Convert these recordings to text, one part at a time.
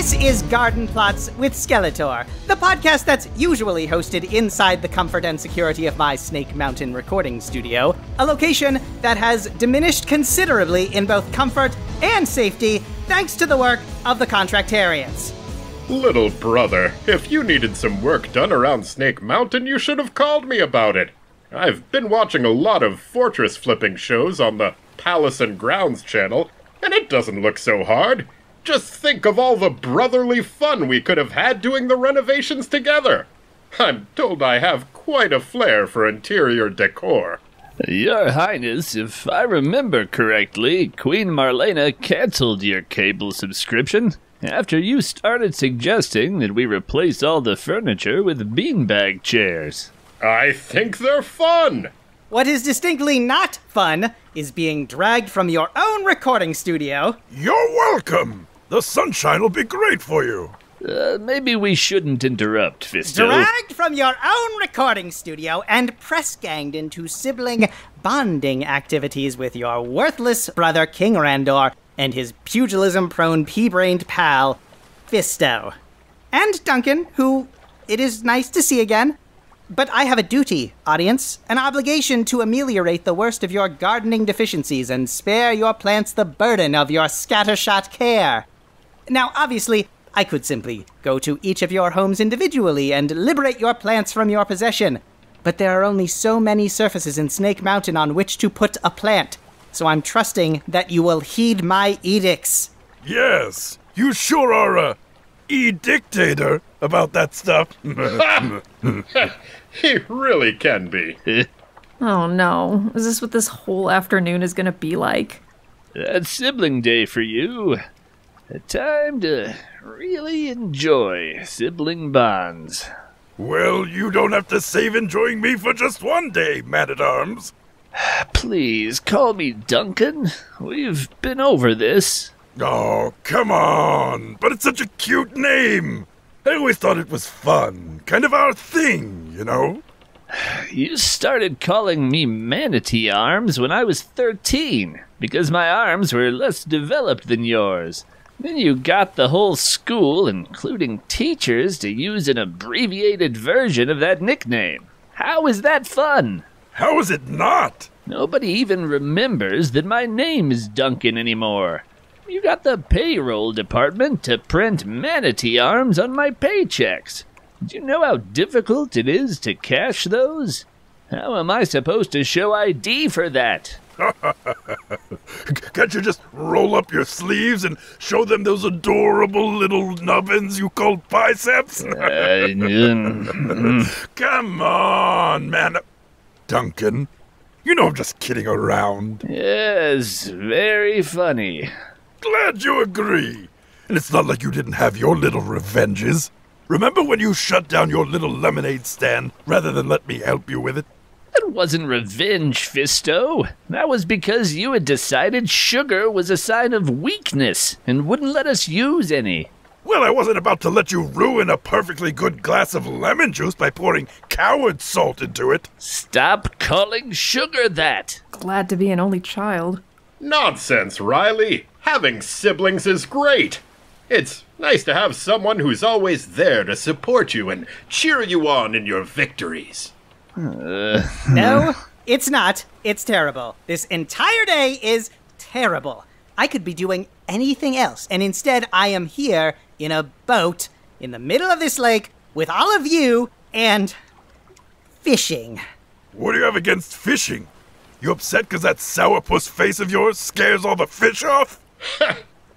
This is Garden Plots with Skeletor, the podcast that's usually hosted inside the comfort and security of my Snake Mountain recording studio, a location that has diminished considerably in both comfort and safety thanks to the work of the Contractarians. Little brother, if you needed some work done around Snake Mountain, you should have called me about it. I've been watching a lot of fortress flipping shows on the Palace and Grounds channel, and it doesn't look so hard. Just think of all the brotherly fun we could have had doing the renovations together. I'm told I have quite a flair for interior decor. Your Highness, if I remember correctly, Queen Marlena canceled your cable subscription after you started suggesting that we replace all the furniture with beanbag chairs. I think they're fun! What is distinctly not fun is being dragged from your own recording studio. You're welcome! The sunshine will be great for you. Maybe we shouldn't interrupt, Fisto. Dragged from your own recording studio and press-ganged into sibling bonding activities with your worthless brother King Randor and his pugilism-prone pea-brained pal, Fisto. And Duncan, who it is nice to see again. But I have a duty, audience, an obligation to ameliorate the worst of your gardening deficiencies and spare your plants the burden of your scattershot care. Now, obviously, I could simply go to each of your homes individually and liberate your plants from your possession, but there are only so many surfaces in Snake Mountain on which to put a plant, so I'm trusting that you will heed my edicts. Yes, you sure are a e-dictator about that stuff. He really can be. Oh no, is this what this whole afternoon is gonna be like? That's sibling day for you. A time to really enjoy sibling bonds. Well, you don't have to save enjoying me for just one day, man-at-arms. Please, call me Duncan. We've been over this. Oh, come on! But it's such a cute name! I always thought it was fun. Kind of our thing, you know? You started calling me Manatee Arms when I was 13, because my arms were less developed than yours. Then you got the whole school, including teachers, to use an abbreviated version of that nickname. How is that fun? How is it not? Nobody even remembers that my name is Duncan anymore. You got the payroll department to print Manatee Arms on my paychecks. Do you know how difficult it is to cash those? How am I supposed to show ID for that? Can't you just roll up your sleeves and show them those adorable little nubbins you call biceps? Come on, man. Duncan, you know I'm just kidding around. Yes, very funny. Glad you agree. And it's not like you didn't have your little revenges. Remember when you shut down your little lemonade stand rather than let me help you with it? That wasn't revenge, Fisto. That was because you had decided sugar was a sign of weakness and wouldn't let us use any. Well, I wasn't about to let you ruin a perfectly good glass of lemon juice by pouring coward salt into it. Stop calling sugar that. Glad to be an only child. Nonsense, Riley. Having siblings is great. It's nice to have someone who's always there to support you and cheer you on in your victories. No, it's not. It's terrible. This entire day is terrible. I could be doing anything else, and instead I am here in a boat in the middle of this lake with all of you and fishing. What do you have against fishing? You upset because that sourpuss face of yours scares all the fish off?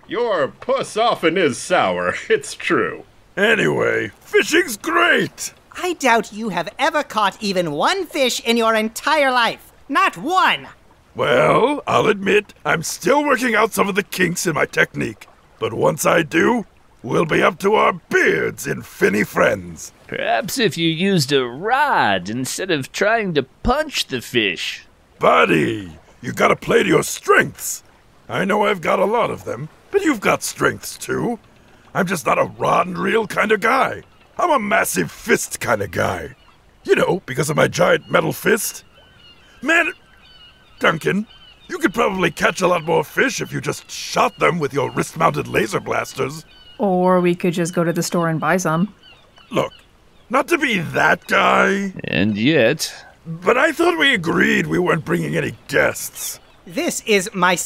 Your puss often is sour, it's true. Anyway, fishing's great! I doubt you have ever caught even one fish in your entire life. Not one! Well, I'll admit, I'm still working out some of the kinks in my technique. But once I do, we'll be up to our beards in finny friends. Perhaps if you used a rod instead of trying to punch the fish. Buddy, you gotta play to your strengths. I know I've got a lot of them, but you've got strengths too. I'm just not a rod and reel kind of guy. I'm a massive fist kind of guy. You know, because of my giant metal fist. Man, Duncan, you could probably catch a lot more fish if you just shot them with your wrist-mounted laser blasters. Or we could just go to the store and buy some. Look, not to be that guy, And yet, but I thought we agreed we weren't bringing any guests. This is my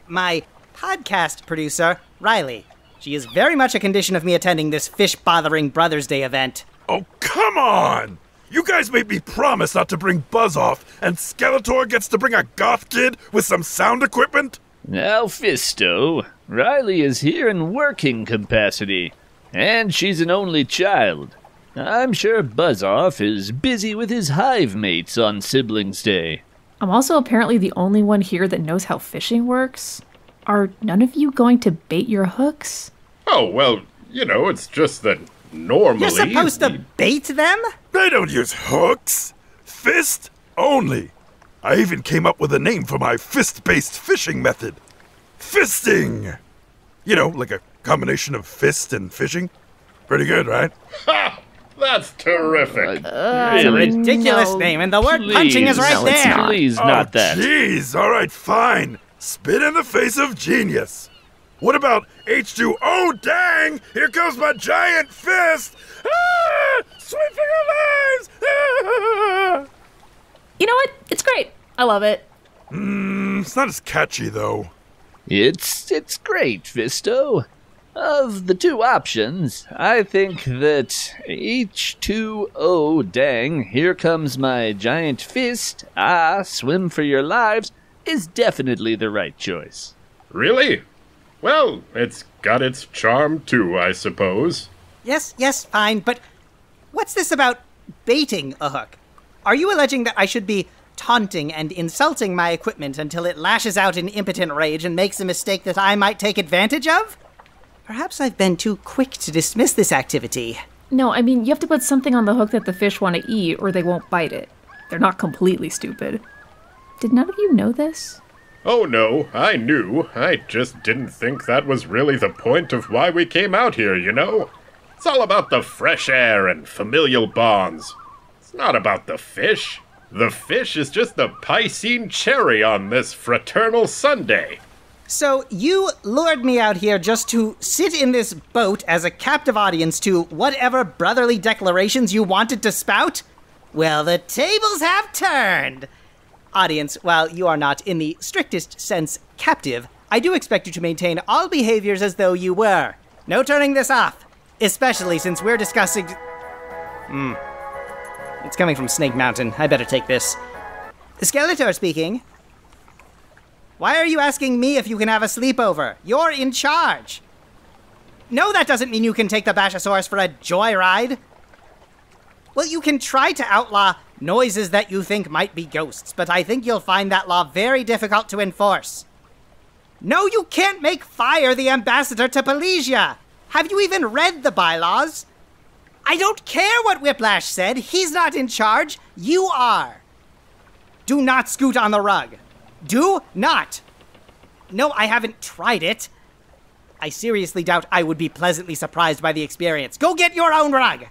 my podcast producer, Riley. She is very much a condition of me attending this fish-bothering Brothers' Day event. Oh, come on! You guys made me promise not to bring Buzz off, and Skeletor gets to bring a goth kid with some sound equipment? now Fisto, Riley is here in working capacity, and she's an only child. I'm sure Buzz-Off is busy with his hive mates on Siblings Day. I'm also apparently the only one here that knows how fishing works. Are none of you going to bait your hooks? Oh, well, it's just that normally... You're supposed to bait them? They don't use hooks. Fist only. I even came up with a name for my fist-based fishing method. Fisting! Like a combination of fist and fishing. Pretty good, right? Ha! That's terrific. It's a ridiculous name, and the word punching is right it's there. not. Please, not that. Jeez, all right, fine. Spit in the face of genius. What about H2? Oh, dang! Here comes my giant fist! Ah! Sweet finger lives! Ah! You know what? It's great. I love it. It's not as catchy, though. It's great, Fisto. Of the two options, I think that H2O dang, here comes my giant fist, swim for your lives, is definitely the right choice. Really? Well, it's got its charm too, I suppose. Yes, fine, but what's this about baiting a hook? Are you alleging that I should be taunting and insulting my equipment until it lashes out in impotent rage and makes a mistake that I might take advantage of? Perhaps I've been too quick to dismiss this activity. No, I mean, you have to put something on the hook that the fish want to eat or they won't bite it. They're not completely stupid. Did none of you know this? Oh no, I knew. I just didn't think that was really the point of why we came out here, It's all about the fresh air and familial bonds. It's not about the fish. The fish is just the Piscine cherry on this fraternal Sunday. So you lured me out here just to sit in this boat as a captive audience to whatever brotherly declarations you wanted to spout? Well, the tables have turned. Audience, while you are not in the strictest sense captive, I do expect you to maintain all behaviors as though you were. No turning this off, especially since we're discussing... It's coming from Snake Mountain. I better take this. Skeletor speaking. Why are you asking me if you can have a sleepover? You're in charge. No, that doesn't mean you can take the Bashosaurus for a joyride. Well, you can try to outlaw noises that you think might be ghosts, but I think you'll find that law very difficult to enforce. No, you can't make fire the ambassador to Pelagia. Have you even read the bylaws? I don't care what Whiplash said. He's not in charge. You are. Do not scoot on the rug. Do not. No, I haven't tried it. I seriously doubt I would be pleasantly surprised by the experience. Go get your own rug.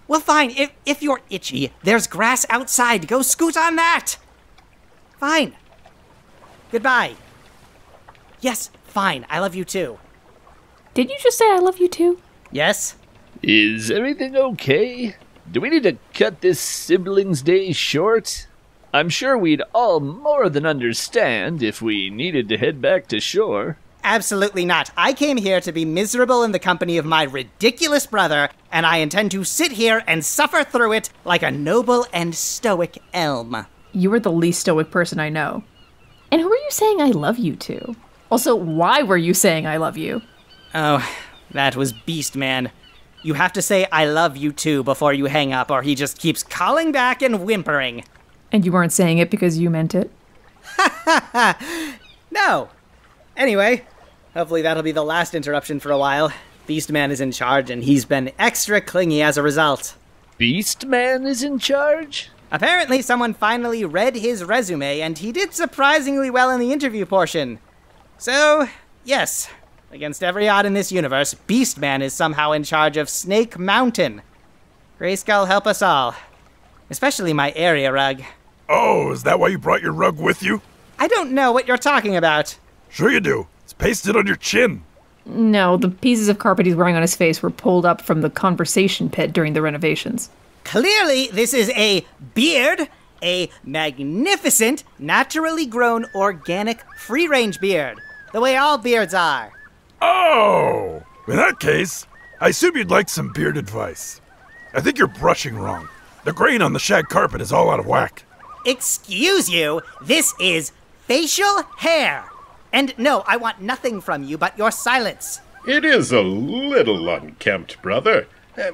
Well, fine. If you're itchy, there's grass outside. Go scoot on that. Fine. Goodbye. Yes, fine. I love you too. Did you just say I love you too? Yes? Is everything okay? Do we need to cut this Siblings Day short? I'm sure we'd all more than understand if we needed to head back to shore. Absolutely not. I came here to be miserable in the company of my ridiculous brother, and I intend to sit here and suffer through it like a noble and stoic elm. You are the least stoic person I know. And who are you saying I love you to? Also, why were you saying I love you? Oh, that was Beastman. You have to say I love you too before you hang up, or he just keeps calling back and whimpering. And you weren't saying it because you meant it? No. Anyway, hopefully that'll be the last interruption for a while. Beastman is in charge, and he's been extra clingy as a result. Beastman is in charge? Apparently someone finally read his resume, and he did surprisingly well in the interview portion. So, yes, against every odd in this universe, Beastman is somehow in charge of Snake Mountain. Grayskull help us all. Especially my area rug. Oh, is that why you brought your rug with you? I don't know what you're talking about. Sure you do. It's pasted on your chin. No, the pieces of carpet he's wearing on his face were pulled up from the conversation pit during the renovations. Clearly, this is a beard, a magnificent, naturally grown, organic, free-range beard, the way all beards are. Oh! In that case, I assume you'd like some beard advice. I think you're brushing wrong. The grain on the shag carpet is all out of whack. Excuse you, this is facial hair. And no, I want nothing from you but your silence. It is a little unkempt, brother.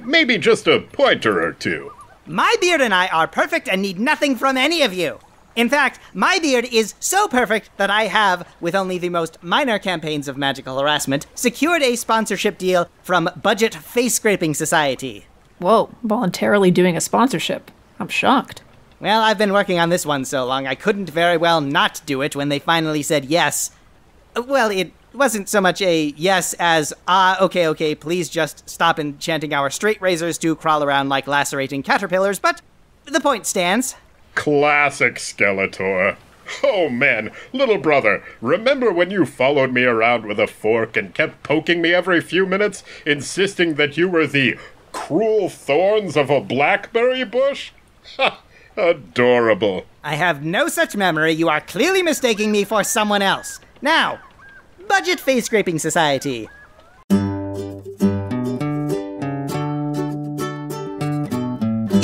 Maybe just a pointer or two. My beard and I are perfect and need nothing from any of you. In fact, my beard is so perfect that I have, with only the most minor campaigns of magical harassment, secured a sponsorship deal from Budget Face Scraping Society. Whoa, voluntarily doing a sponsorship. I'm shocked. Well, I've been working on this one so long, I couldn't very well not do it when they finally said yes. Well, it wasn't so much a yes as, okay, please just stop enchanting our straight razors to crawl around like lacerating caterpillars, but the point stands. Classic Skeletor. Oh man, little brother, remember when you followed me around with a fork and kept poking me every few minutes, insisting that you were the cruel thorns of a blackberry bush? Ha! Adorable. I have no such memory. You are clearly mistaking me for someone else. Now, Budget Face Scraping Society.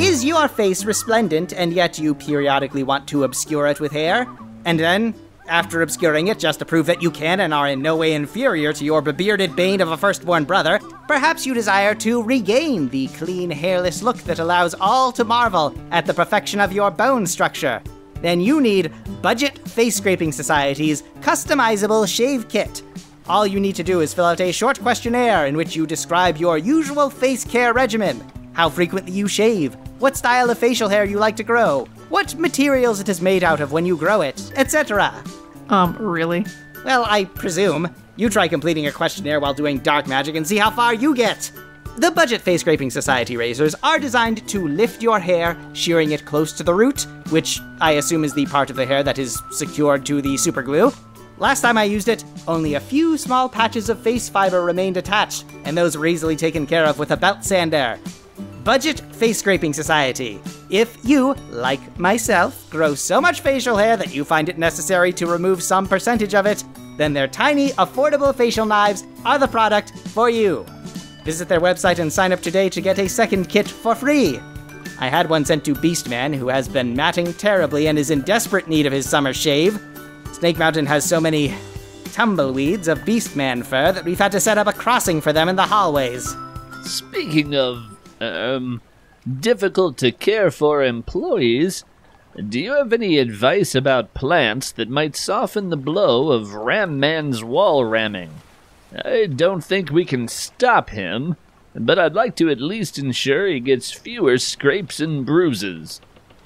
Is your face resplendent and yet you periodically want to obscure it with hair? And then, after obscuring it just to prove that you can and are in no way inferior to your bebearded bane of a firstborn brother, perhaps you desire to regain the clean, hairless look that allows all to marvel at the perfection of your bone structure. Then you need Budget Face Scraping Society's customizable shave kit. All you need to do is fill out a short questionnaire in which you describe your usual face care regimen, how frequently you shave, what style of facial hair you like to grow, what materials it is made out of when you grow it, etc. Really? Well, I presume. You try completing a questionnaire while doing dark magic and see how far you get. The Budget Face Scraping Society razors are designed to lift your hair, shearing it close to the root, which I assume is the part of the hair that is secured to the superglue. Last time I used it, only a few small patches of face fiber remained attached, and those were easily taken care of with a belt sander. Budget Face Scraping Society. If you, like myself, grow so much facial hair that you find it necessary to remove some percentage of it, then their tiny, affordable facial knives are the product for you. Visit their website and sign up today to get a second kit for free. I had one sent to Beastman, who has been matting terribly and is in desperate need of his summer shave. Snake Mountain has so many tumbleweeds of Beastman fur that we've had to set up a crossing for them in the hallways. Speaking of, difficult to care for employees, do you have any advice about plants that might soften the blow of Ram Man's wall ramming? I don't think we can stop him, but I'd like to at least ensure he gets fewer scrapes and bruises.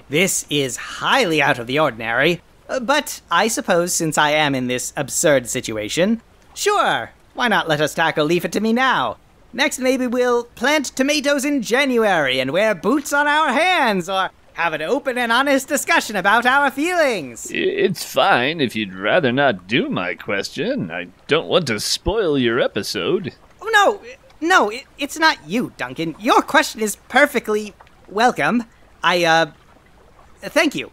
This is highly out of the ordinary, but I suppose since I am in this absurd situation, sure, why not let us tackle Leave It To Me now? Next maybe we'll plant tomatoes in January and wear boots on our hands, or have an open and honest discussion about our feelings. It's fine if you'd rather not do my question. I don't want to spoil your episode. Oh, no, it's not you, Duncan. Your question is perfectly welcome. Thank you.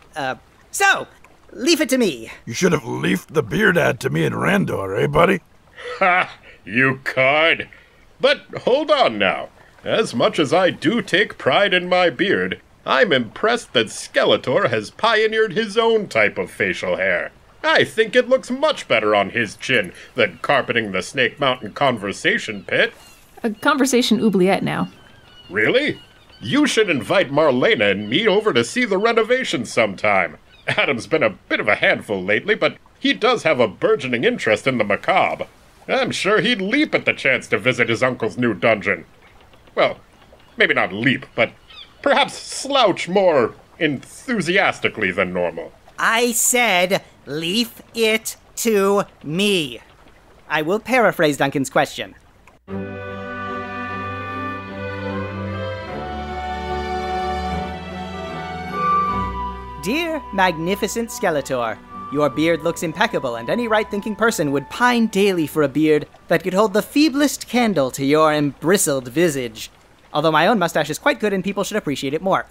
So, leave it to me. You should have leafed the beard ad to me in Randor, eh, buddy? Ha! You card! But hold on now. As much as I do take pride in my beard, I'm impressed that Skeletor has pioneered his own type of facial hair. I think it looks much better on his chin than carpeting the Snake Mountain conversation pit. A conversation oubliette now. Really? You should invite Marlena and me over to see the renovation sometime. Adam's been a bit of a handful lately, but he does have a burgeoning interest in the macabre. I'm sure he'd leap at the chance to visit his uncle's new dungeon. Well, maybe not leap, but perhaps slouch more enthusiastically than normal. I said, leave it to me. I will paraphrase Duncan's question. Dear magnificent Skeletor, Your beard looks impeccable, and any right-thinking person would pine daily for a beard that could hold the feeblest candle to your embristled visage. Although my own mustache is quite good and people should appreciate it more.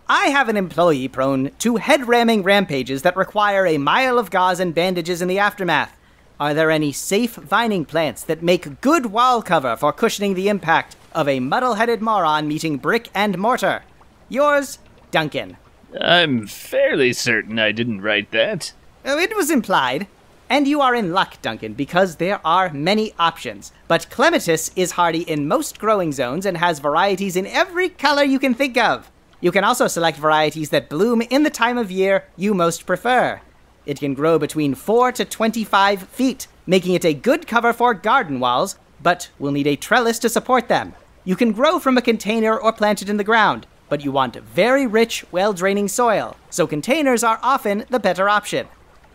I have an employee prone to head-ramming rampages that require a mile of gauze and bandages in the aftermath. Are there any safe vining plants that make good wall cover for cushioning the impact of a muddle-headed moron meeting brick and mortar? Yours, Duncan. I'm fairly certain I didn't write that. Oh, it was implied. And you are in luck, Duncan, because there are many options. But clematis is hardy in most growing zones and has varieties in every color you can think of. You can also select varieties that bloom in the time of year you most prefer. It can grow between 4 to 25 feet, making it a good cover for garden walls, but will need a trellis to support them. You can grow from a container or plant it in the ground, but you want very rich, well-draining soil, so containers are often the better option.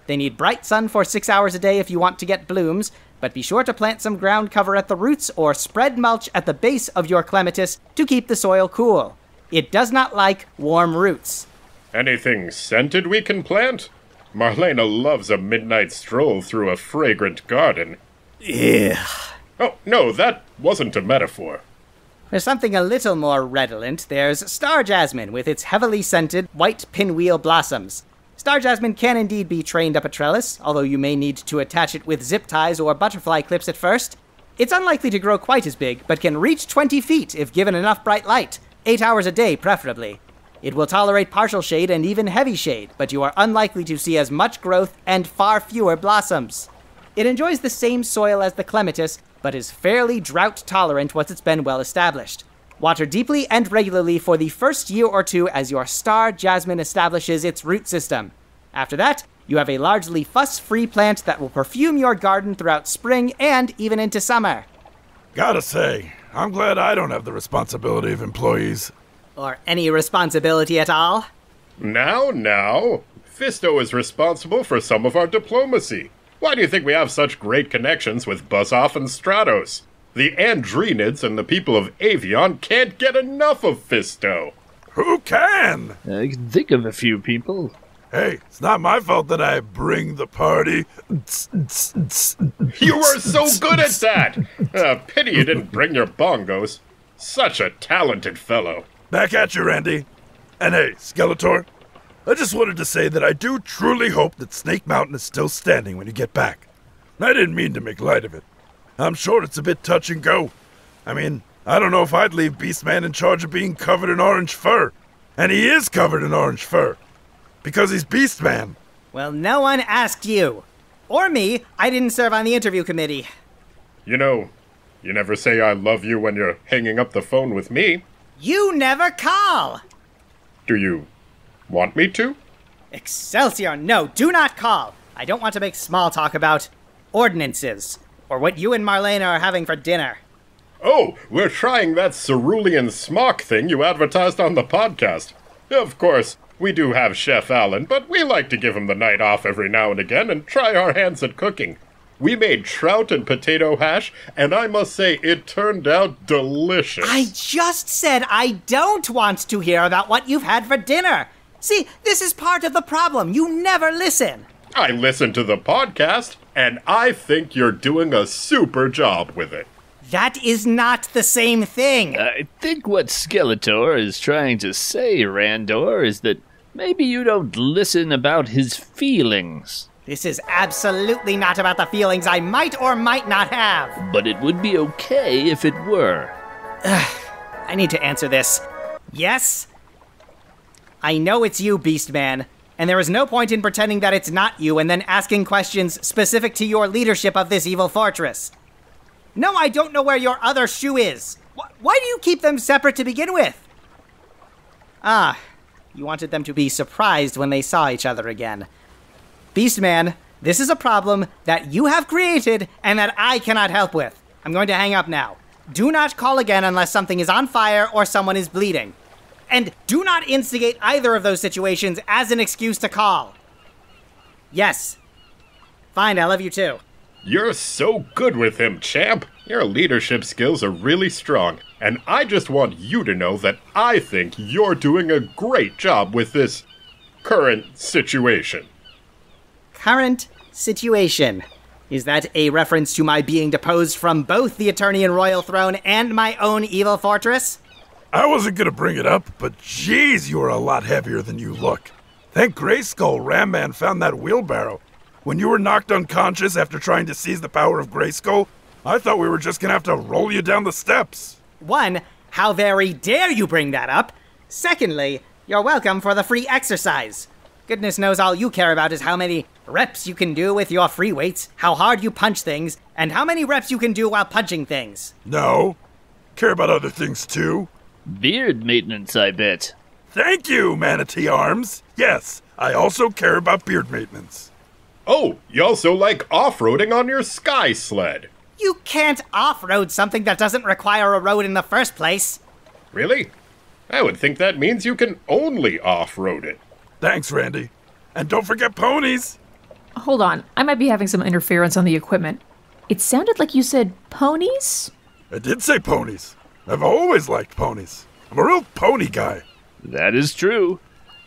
They need bright sun for 6 hours a day if you want to get blooms, but be sure to plant some ground cover at the roots or spread mulch at the base of your clematis to keep the soil cool. It does not like warm roots. Anything scented we can plant? Marlena loves a midnight stroll through a fragrant garden. Ugh. Oh, no, that wasn't a metaphor. For something a little more redolent, there's star jasmine with its heavily scented white pinwheel blossoms. Star jasmine can indeed be trained up a trellis, although you may need to attach it with zip ties or butterfly clips at first. It's unlikely to grow quite as big, but can reach 20 feet if given enough bright light, 8 hours a day preferably. It will tolerate partial shade and even heavy shade, but you are unlikely to see as much growth and far fewer blossoms. It enjoys the same soil as the clematis, but is fairly drought-tolerant once it's been well established. Water deeply and regularly for the first year or two as your star jasmine establishes its root system. After that, you have a largely fuss-free plant that will perfume your garden throughout spring and even into summer. Gotta say, I'm glad I don't have the responsibility of employees. Or any responsibility at all. Now. Fisto is responsible for some of our diplomacy. Why do you think we have such great connections with Buzzoff and Stratos? The Andrenids and the people of Avion can't get enough of Fisto. Who can? I can think of a few people. Hey, it's not my fault that I bring the party. You were so good at that! Pity you didn't bring your bongos. Such a talented fellow. Back at you, Randy. And hey, Skeletor, I just wanted to say that I do truly hope that Snake Mountain is still standing when you get back. I didn't mean to make light of it. I'm sure it's a bit touch and go. I mean, I don't know if I'd leave Beastman in charge of being covered in orange fur. And he is covered in orange fur. Because he's Beastman. Well, no one asked you. Or me. I didn't serve on the interview committee. You know, you never say I love you when you're hanging up the phone with me. You never call! Do you want me to? Excelsior, no, do not call. I don't want to make small talk about ordinances, or what you and Marlena are having for dinner. Oh, we're trying that cerulean smock thing you advertised on the podcast. Of course, we do have Chef Allen, but we like to give him the night off every now and again and try our hands at cooking. We made trout and potato hash, and I must say it turned out delicious. I just said I don't want to hear about what you've had for dinner. See, this is part of the problem. You never listen. I listened to the podcast, and I think you're doing a super job with it. That is not the same thing. I think what Skeletor is trying to say, Randor, is that maybe you don't listen about his feelings. This is absolutely not about the feelings I might or might not have. But it would be okay if it were. I need to answer this. Yes? I know it's you, Beastman, and there is no point in pretending that it's not you and then asking questions specific to your leadership of this evil fortress. No, I don't know where your other shoe is. Why do you keep them separate to begin with? Ah, you wanted them to be surprised when they saw each other again. Beastman, this is a problem that you have created and that I cannot help with. I'm going to hang up now. Do not call again unless something is on fire or someone is bleeding. And do not instigate either of those situations as an excuse to call. Yes. Fine, I love you too. You're so good with him, champ. Your leadership skills are really strong, and I just want you to know that I think you're doing a great job with this current situation. current situation. Is that a reference to my being deposed from both the Attorney and Royal Throne and my own evil fortress? I wasn't gonna bring it up, but geez, you are a lot heavier than you look. Thank Grayskull Ram Man found that wheelbarrow. When you were knocked unconscious after trying to seize the power of Grayskull, I thought we were just gonna have to roll you down the steps. 1, how very dare you bring that up? Secondly, you're welcome for the free exercise. Goodness knows all you care about is how many reps you can do with your free weights, how hard you punch things, and how many reps you can do while punching things. No. Care about other things too. Beard maintenance, I bet. Thank you, Manatee Arms. Yes, I also care about beard maintenance. Oh, you also like off-roading on your sky sled. You can't off-road something that doesn't require a road in the first place. Really? I would think that means you can only off-road it. Thanks, Randy. And don't forget ponies. Hold on, I might be having some interference on the equipment. It sounded like you said ponies? I did say ponies. I've always liked ponies. I'm a real pony guy. That is true.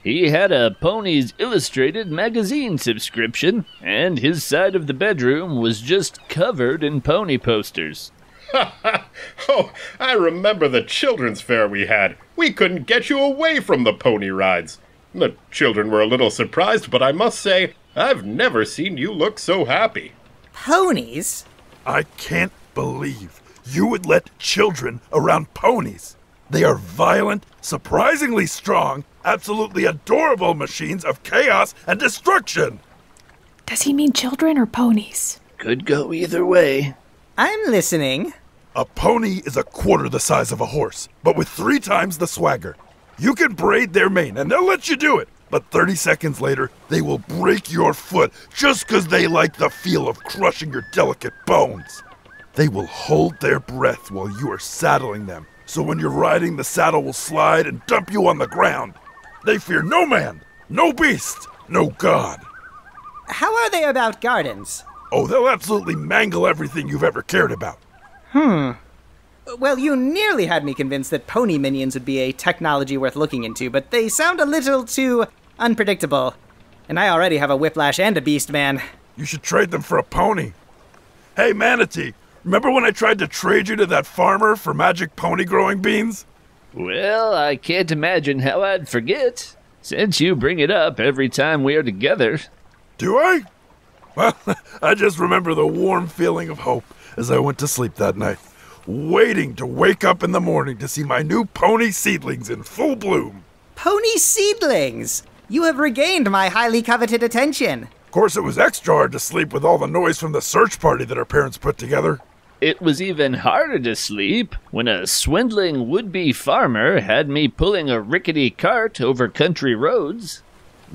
He had a Ponies Illustrated magazine subscription, and his side of the bedroom was just covered in pony posters. Oh, I remember the children's fair we had. We couldn't get you away from the pony rides. The children were a little surprised, but I must say, I've never seen you look so happy. Ponies? I can't believe you would let children around ponies. They are violent, surprisingly strong, absolutely adorable machines of chaos and destruction. Does he mean children or ponies? Could go either way. I'm listening. A pony is a quarter the size of a horse, but with 3 times the swagger. You can braid their mane, and they'll let you do it. But 30 seconds later, they will break your foot just because they like the feel of crushing your delicate bones. They will hold their breath while you are saddling them, so when you're riding, the saddle will slide and dump you on the ground. They fear no man, no beast, no god. How are they about gardens? Oh, they'll absolutely mangle everything you've ever cared about. Well, you nearly had me convinced that pony minions would be a technology worth looking into, but they sound a little too unpredictable. And I already have a Whiplash and a Beast Man. You should trade them for a pony. Hey, Manatee, remember when I tried to trade you to that farmer for magic pony growing beans? Well, I can't imagine how I'd forget, since you bring it up every time we are together. Do I? Well, I just remember the warm feeling of hope as I went to sleep that night, waiting to wake up in the morning to see my new pony seedlings in full bloom. Pony seedlings! You have regained my highly coveted attention. Of course, it was extra hard to sleep with all the noise from the search party that our parents put together. It was even harder to sleep when a swindling would-be farmer had me pulling a rickety cart over country roads.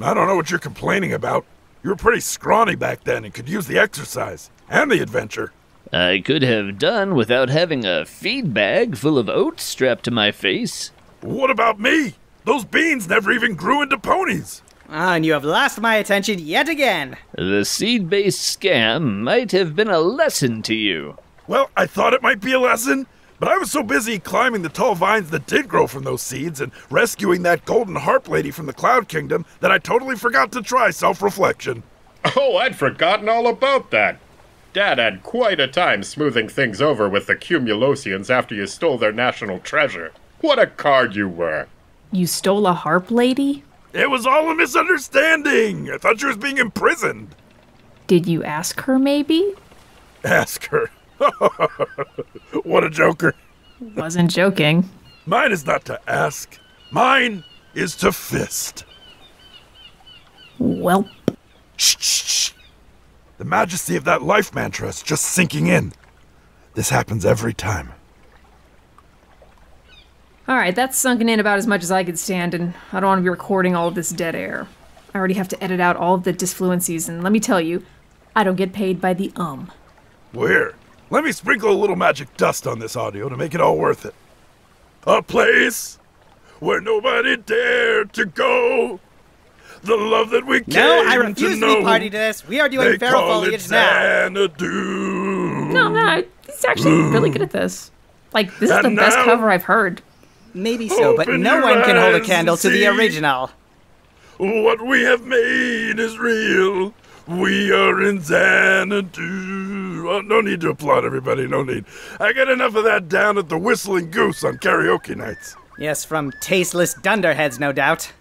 I don't know what you're complaining about. You were pretty scrawny back then and could use the exercise and the adventure. I could have done without having a feed bag full of oats strapped to my face. What about me? Those beans never even grew into ponies. And you have lost my attention yet again. The seed-based scam might have been a lesson to you. Well, I thought it might be a lesson, but I was so busy climbing the tall vines that did grow from those seeds and rescuing that golden harp lady from the Cloud Kingdom that I totally forgot to try self-reflection. Oh, I'd forgotten all about that. Dad had quite a time smoothing things over with the Cumulosians after you stole their national treasure. What a card you were. You stole a harp lady? It was all a misunderstanding. I thought she was being imprisoned. Did you ask her, maybe? Ask her. What a joker. Wasn't joking. Mine is not to ask. Mine is to fist. Welp. Shh, shh, shh. The majesty of that life mantra is just sinking in. This happens every time. Alright, that's sunken in about as much as I could stand, and I don't want to be recording all of this dead air. I already have to edit out all of the disfluencies, and let me tell you, I don't get paid by the Where? Let me sprinkle a little magic dust on this audio to make it all worth it. A place where nobody dared to go. The love that we came No, I to refuse to know. be party to this. We are doing They feral call foliage it now. Xanadu. No, he's actually really good at this. Like, this is the And best now- cover I've heard. Maybe so, but Open no your one can hold a eyes candle and to the see. original. What we have made is real. We are in Xanadu. Oh, no need to applaud, everybody, no need. I get enough of that down at the Whistling Goose on karaoke nights. Yes, from tasteless dunderheads, no doubt.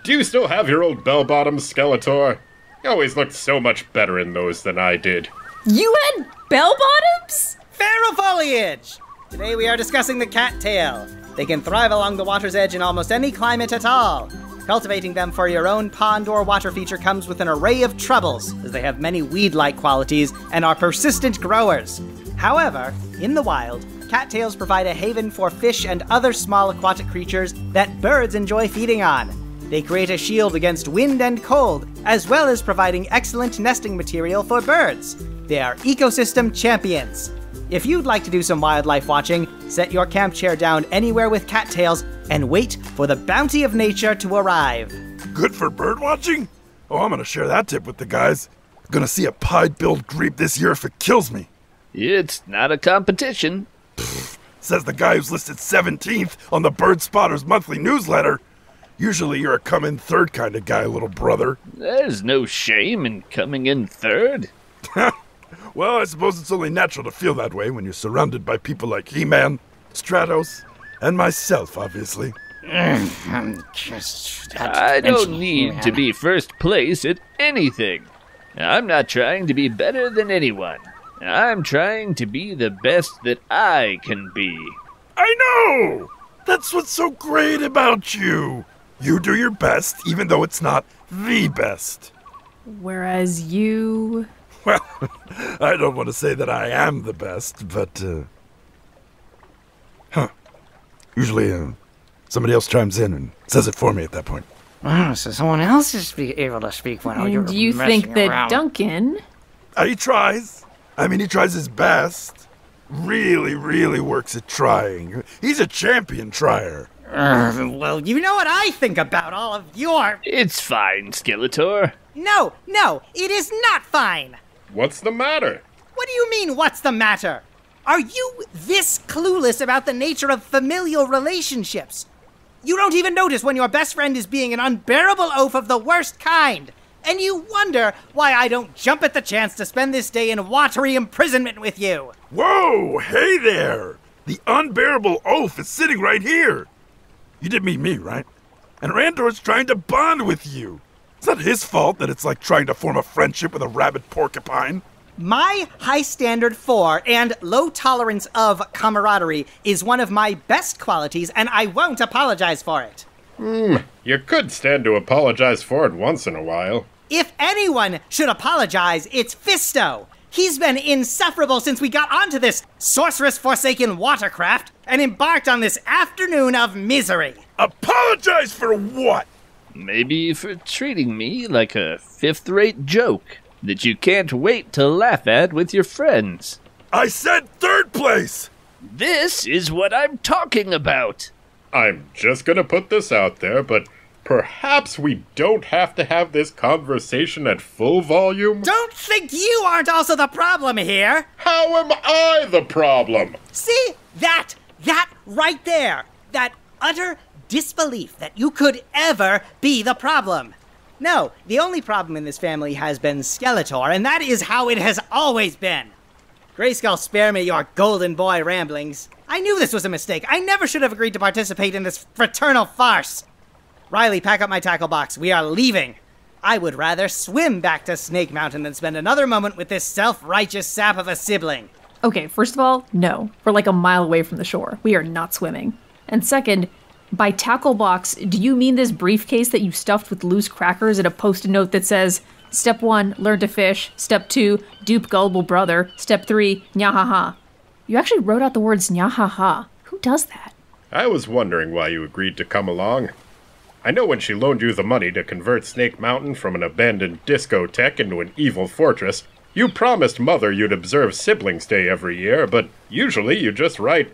Do you still have your old bell-bottoms, Skeletor? You always looked so much better in those than I did. You had bell-bottoms? Feral foliage! Today we are discussing the cattail. They can thrive along the water's edge in almost any climate at all. Cultivating them for your own pond or water feature comes with an array of troubles, as they have many weed-like qualities and are persistent growers. However, in the wild, cattails provide a haven for fish and other small aquatic creatures that birds enjoy feeding on. They create a shield against wind and cold, as well as providing excellent nesting material for birds. They are ecosystem champions. If you'd like to do some wildlife watching, set your camp chair down anywhere with cattails and wait for the bounty of nature to arrive. Good for bird watching? Oh, I'm gonna share that tip with the guys. I'm gonna see a pied-billed grebe this year if it kills me. It's not a competition. Says the guy who's listed 17th on the Bird Spotter's monthly newsletter. Usually you're a come-in third kind of guy, little brother. There's no shame in coming in third. Well, I suppose it's only natural to feel that way when you're surrounded by people like He-Man, Stratos, and myself, obviously. I don't need to be first place at anything. I'm not trying to be better than anyone. I'm trying to be the best that I can be. I know! That's what's so great about you. You do your best, even though it's not the best. Whereas you... Well, I don't want to say that I am the best, but, Usually, somebody else chimes in and says it for me at that point. Oh, so someone else is able to speak when you're And you think that Duncan... He tries. I mean, he tries his best. Really, really works at trying. He's a champion trier. Well, you know what I think about all of your... It's fine, Skeletor. No, it is not fine. What's the matter? What do you mean, what's the matter? Are you this clueless about the nature of familial relationships? You don't even notice when your best friend is being an unbearable oaf of the worst kind. And you wonder why I don't jump at the chance to spend this day in watery imprisonment with you. Whoa, hey there! The unbearable oaf is sitting right here. You did meet me, right? And Randor's trying to bond with you. It's not his fault that it's like trying to form a friendship with a rabid porcupine. My high standard for and low tolerance of camaraderie is one of my best qualities, and I won't apologize for it. You could stand to apologize for it once in a while. If anyone should apologize, it's Fisto. He's been insufferable since we got onto this sorceress-forsaken watercraft and embarked on this afternoon of misery. Apologize for what? Maybe for treating me like a fifth-rate joke that you can't wait to laugh at with your friends. I said third place! This is what I'm talking about. I'm just gonna put this out there, but perhaps we don't have to have this conversation at full volume? Don't think you aren't also the problem here. How am I the problem? See? That right there. That utter disbelief that you could ever be the problem. No, the only problem in this family has been Skeletor, and that is how it has always been. Grayskull, spare me your golden boy ramblings. I knew this was a mistake. I never should have agreed to participate in this fraternal farce. Riley, pack up my tackle box. We are leaving. I would rather swim back to Snake Mountain than spend another moment with this self-righteous sap of a sibling. Okay, first of all, no. We're like a mile away from the shore. We are not swimming. And second, by tackle box, do you mean this briefcase that you stuffed with loose crackers and a post-it note that says, Step 1, learn to fish. Step 2, dupe gullible brother. Step 3, nyahaha. You actually wrote out the words nyahaha. Who does that? I was wondering why you agreed to come along. I know when she loaned you the money to convert Snake Mountain from an abandoned discotheque into an evil fortress, you promised Mother you'd observe Siblings Day every year, but usually you just write,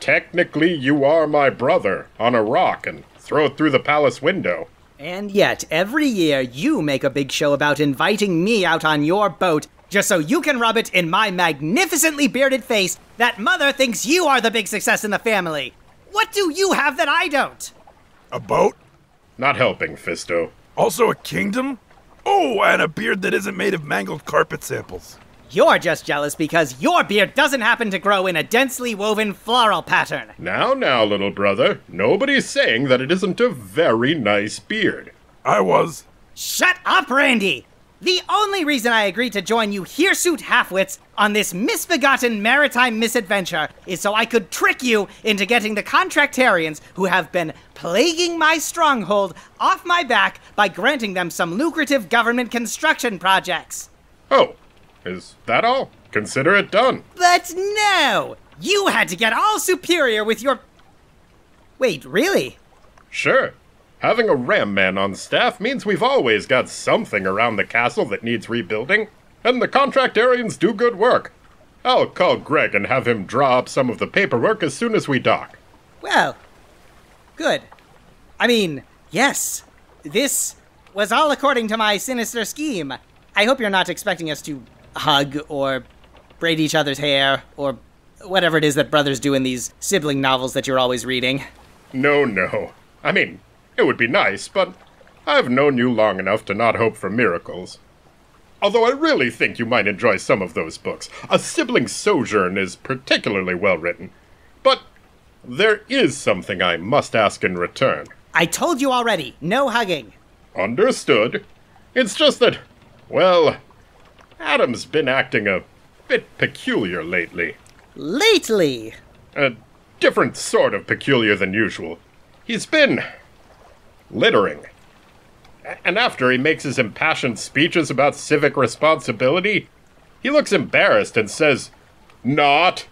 "Technically you are my brother," on a rock and throw it through the palace window. And yet, every year you make a big show about inviting me out on your boat just so you can rub it in my magnificently bearded face that Mother thinks you are the big success in the family. What do you have that I don't? A boat? Not helping, Fisto. Also a kingdom? Oh, and a beard that isn't made of mangled carpet samples. You're just jealous because your beard doesn't happen to grow in a densely woven floral pattern. Now, little brother, nobody's saying that it isn't a very nice beard. I was. Shut up, Randy! The only reason I agreed to join you hirsute halfwits on this misbegotten maritime misadventure is so I could trick you into getting the contractarians who have been plaguing my stronghold off my back by granting them some lucrative government construction projects. Oh, is that all? Consider it done. But no! You had to get all superior with your... Wait, really? Sure. Having a ram man on staff means we've always got something around the castle that needs rebuilding, and the contractarians do good work. I'll call Greg and have him draw up some of the paperwork as soon as we dock. Well, good. I mean, yes, this was all according to my sinister scheme. I hope you're not expecting us to hug or braid each other's hair or whatever it is that brothers do in these sibling novels that you're always reading. No. I mean, it would be nice, but I've known you long enough to not hope for miracles. Although I really think you might enjoy some of those books. A Sibling Sojourn is particularly well written. But there is something I must ask in return. I told you already, no hugging. Understood. It's just that, well, Adam's been acting a bit peculiar lately. Lately? A different sort of peculiar than usual. He's been littering. And after he makes his impassioned speeches about civic responsibility, he looks embarrassed and says, "Not."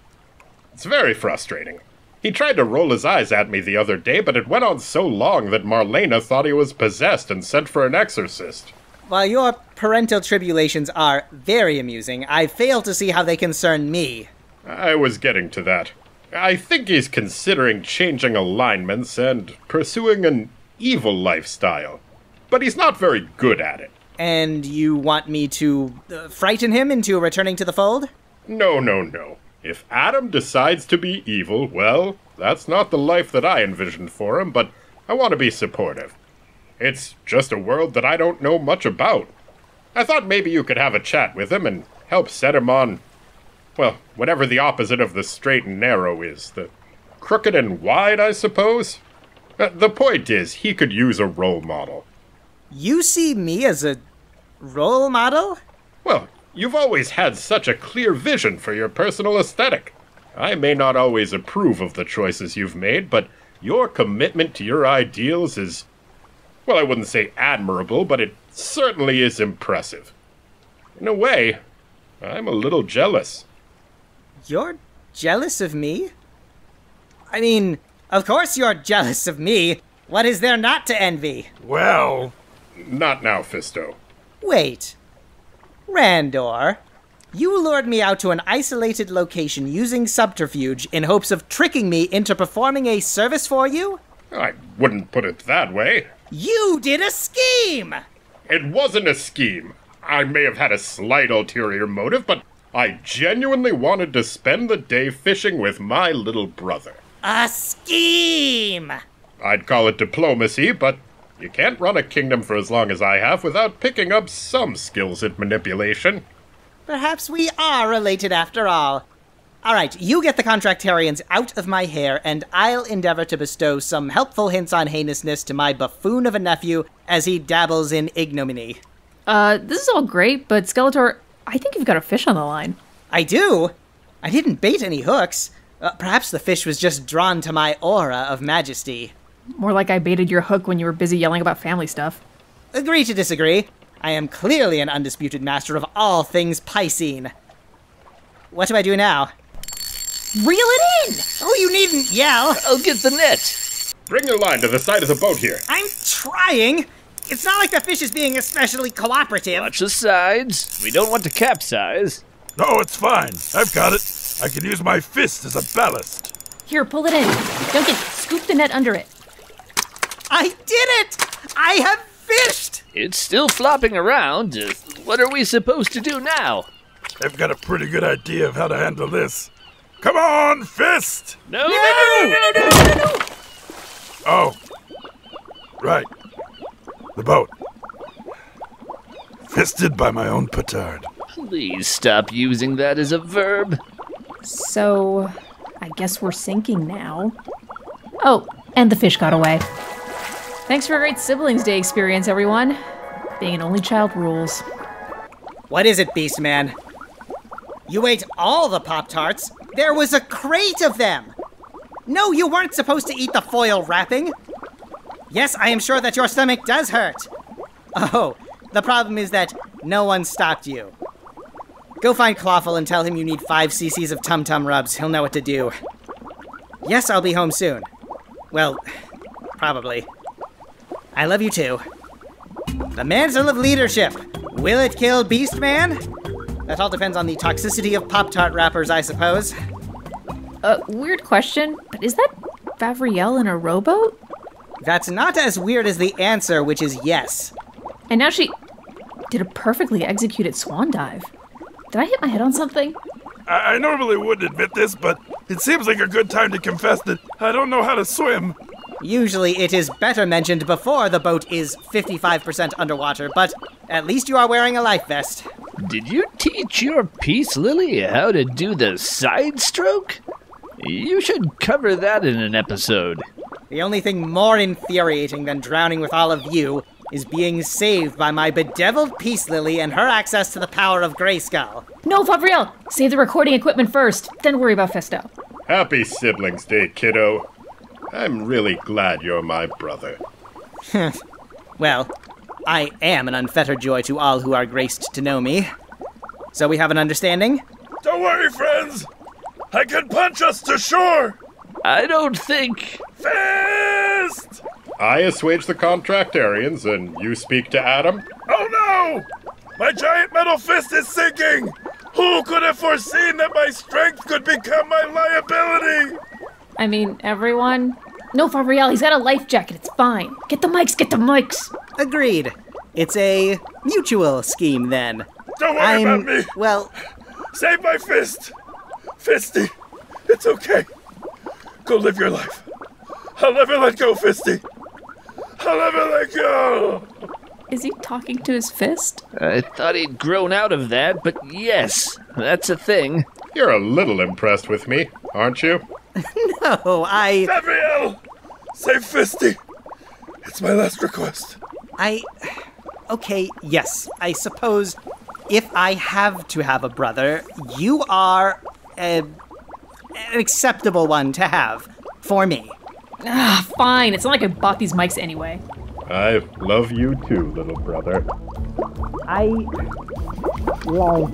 It's very frustrating. He tried to roll his eyes at me the other day, but it went on so long that Marlena thought he was possessed and sent for an exorcist. While your parental tribulations are very amusing, I fail to see how they concern me. I was getting to that. I think he's considering changing alignments and pursuing an evil lifestyle. But he's not very good at it. And you want me to frighten him into returning to the fold? No. If Adam decides to be evil, well, that's not the life that I envisioned for him, but I want to be supportive. It's just a world that I don't know much about. I thought maybe you could have a chat with him and help set him on, well, whatever the opposite of the straight and narrow is. The crooked and wide, I suppose? The point is, he could use a role model. You see me as a role model? Well, you've always had such a clear vision for your personal aesthetic. I may not always approve of the choices you've made, but your commitment to your ideals is, well, I wouldn't say admirable, but it certainly is impressive. In a way, I'm a little jealous. You're jealous of me? I mean, of course you're jealous of me. What is there not to envy? Well, not now, Fisto. Wait. Randor, you lured me out to an isolated location using subterfuge in hopes of tricking me into performing a service for you? I wouldn't put it that way. You did a scheme! It wasn't a scheme. I may have had a slight ulterior motive, but I genuinely wanted to spend the day fishing with my little brother. A scheme! I'd call it diplomacy, but you can't run a kingdom for as long as I have without picking up some skills at manipulation. Perhaps we are related after all. All right, you get the contractarians out of my hair, and I'll endeavor to bestow some helpful hints on heinousness to my buffoon of a nephew as he dabbles in ignominy. This is all great, but Skeletor, I think you've got a fish on the line. I do? I didn't bait any hooks. Perhaps the fish was just drawn to my aura of majesty. More like I baited your hook when you were busy yelling about family stuff. Agree to disagree. I am clearly an undisputed master of all things Piscine. What do I do now? Reel it in! Oh, you needn't yell! I'll get the net. Bring your line to the side of the boat here. I'm trying! It's not like the fish is being especially cooperative. Watch the sides. We don't want to capsize. no, it's fine. I've got it. I can use my fist as a ballast. Here, pull it in. Duncan, scoop the net under it. I did it! I have fished! It's still flopping around. What are we supposed to do now? I've got a pretty good idea of how to handle this. Come on, fist! No! Oh. Right. The boat. fisted by my own petard. Please stop using that as a verb. So, I guess we're sinking now. Oh, and the fish got away. Thanks for a great Siblings Day experience, everyone. Being an only child rules. What is it, Beast Man? You ate all the Pop-Tarts? There was a crate of them! No, you weren't supposed to eat the foil wrapping! Yes, I am sure that your stomach does hurt. Oh, the problem is that no one stopped you. Go find Clawful and tell him you need 5 cc's of Tum Tum Rubs. He'll know what to do. Yes, I'll be home soon. Well, probably. I love you too. The Mantle of Leadership. Will it kill Beast Man? That all depends on the toxicity of Pop-Tart wrappers, I suppose. Weird question, but is that Favriel in a rowboat? That's not as weird as the answer, which is yes. And now she did a perfectly executed swan dive. Did I hit my head on something? I normally wouldn't admit this, but it seems like a good time to confess that I don't know how to swim. Usually it is better mentioned before the boat is 55% underwater, but at least you are wearing a life vest. Did you teach your Peace Lily how to do the side stroke? You should cover that in an episode. The only thing more infuriating than drowning with all of you is being saved by my bedeviled Peace Lily and her access to the power of Grayskull. No, Favriel! Save the recording equipment first, then worry about Fisto. Happy Siblings Day, kiddo. I'm really glad you're my brother. Well, I am an unfettered joy to all who are graced to know me. So we have an understanding? Don't worry, friends. I can punch us to shore. I don't think... Fist! I assuage the Contractarians, and you speak to Adam? Oh no! My giant metal fist is sinking! Who could have foreseen that my strength could become my liability? I mean, everyone? No, Favriel, he's got a life jacket, it's fine. Get the mics! Agreed. It's a mutual scheme, then. Don't worry about me! Well... Save my fist! Fisty, it's okay. Go live your life. I'll never let go, Fisty. I'll never let go! Is he talking to his fist? I thought he'd grown out of that, but yes, that's a thing. You're a little impressed with me, aren't you? No, Gabrielle! Save Fisty! It's my last request. Okay, yes, I suppose if I have to have a brother, you are an acceptable one to have for me. Fine, it's not like I bought these mics anyway. I love you too, little brother. I love...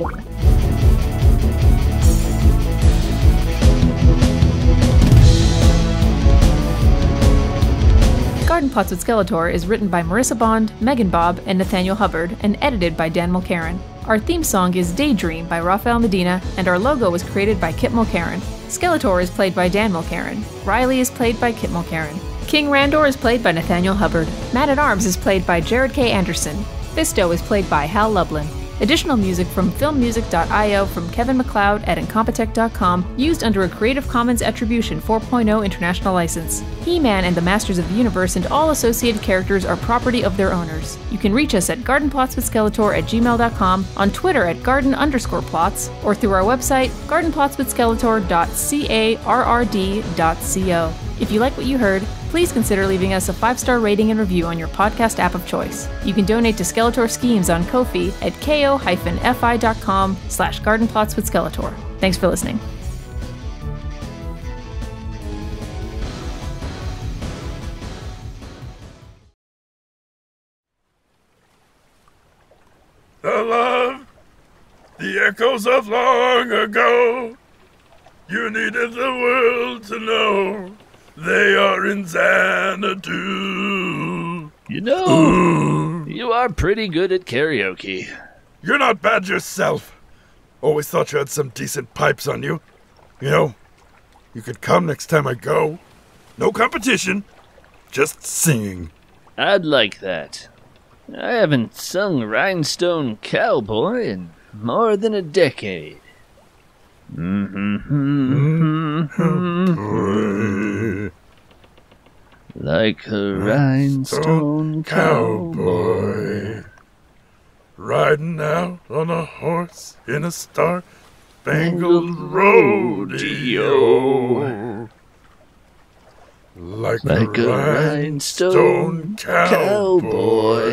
Garden Pots with Skeletor is written by Marissa Bond, Megan Bobb, and Nathaniel Hubbard, and edited by Dan Mulcairn. Our theme song is Daydream by Rafael Medina, and our logo was created by Kit Mulcairn. Skeletor is played by Dan Mulcairn. Riley is played by Kit Mulcairn. King Randor is played by Nathaniel Hubbard. Man-at-Arms is played by Jared K. Anderson. Fisto is played by Hal Lublin. Additional music from filmmusic.io from Kevin MacLeod at Incompetech.com, used under a Creative Commons Attribution 4.0 international license. He-Man and the Masters of the Universe and all associated characters are property of their owners. You can reach us at gardenplotswithskeletor@gmail.com, on Twitter at garden_plots, or through our website, gardenplotswithskeletor.carrd.co. If you like what you heard, please consider leaving us a 5-star rating and review on your podcast app of choice. You can donate to Skeletor Schemes on Ko-fi at ko-fi.com/gardenplotswithskeletor. Thanks for listening. The love, the echoes of long ago. You needed the world to know. They are in Xanadu. You know, you are pretty good at karaoke. You're not bad yourself. Always thought you had some decent pipes on you. You know, you could come next time I go. No competition, just singing. I'd like that. I haven't sung Rhinestone Cowboy in more than a decade. Like a rhinestone cowboy. riding out on a horse in a star-spangled rodeo. Like a rhinestone cowboy.